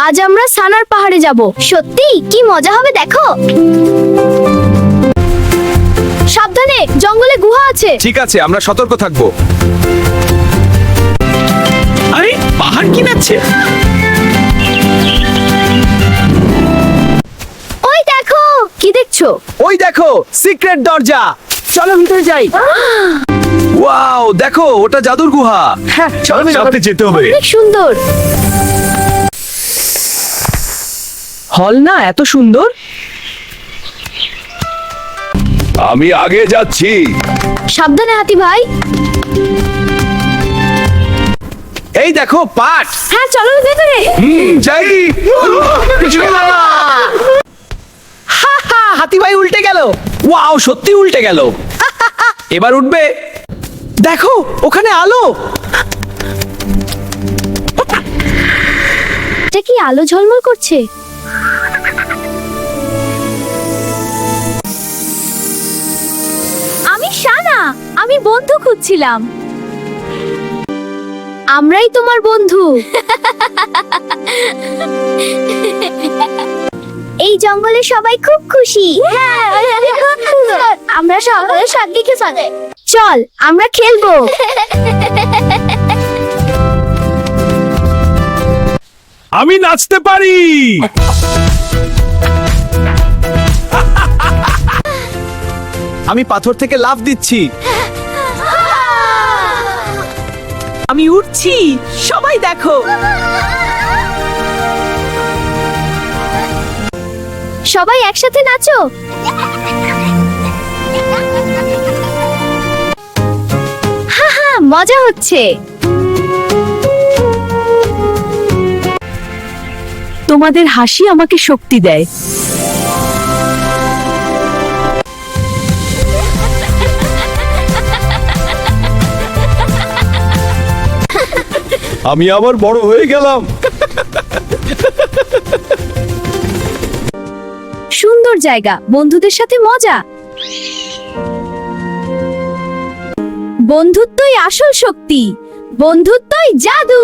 আজ আমরা সানার পাহাড়ে যাব। সত্যি কি মজা হবে দেখো। সাবধানে, জঙ্গলে গুহা আছে। ঠিক আছে, আমরা সতর্ক থাকবো। আরে পাহাড় কি নাচছে? ওই দেখো। কি দেখছো? ওই দেখো, সিক্রেট দরজা। চলো ভিতরে যাই। ওয়াও, দেখো ওটা জাদুর গুহা। হ্যাঁ চলো সাথে যেতে হবে। অনেক সুন্দর। হল না এত সুন্দর? আমি আগে যাচ্ছি। সাবধানে হাতি ভাই। এই দেখো পাট। হ্যাঁ চলো ভেতরে। যাই। হাতি ভাই উল্টে গেল। ওয়াও, সত্যি উল্টে গেল। এবার উঠবে। দেখো ওখানে আলো। এটা কি আলো ঝলমল করছে? আমি সানা। আমি বন্ধু খুঁজছিলাম। আমরাই তোমার বন্ধু। এই জঙ্গলে সবাই খুব খুশি। আমরা সবাই সাথে সাথে। চল আমরা খেলবো। আমি নাচতে পারি। আমি পাথর থেকে লাফ দিচ্ছি। আমি উঠছি, সবাই দেখো। সবাই একসাথে নাচো। হা হা, মজা হচ্ছে। তোমাদের হাসি আমাকে শক্তি দেয়। আমি আবার বড় হয়ে গেলাম। সুন্দর জায়গা, বন্ধুদের সাথে মজা। বন্ধুত্বই আসল শক্তি। বন্ধুত্বই জাদু।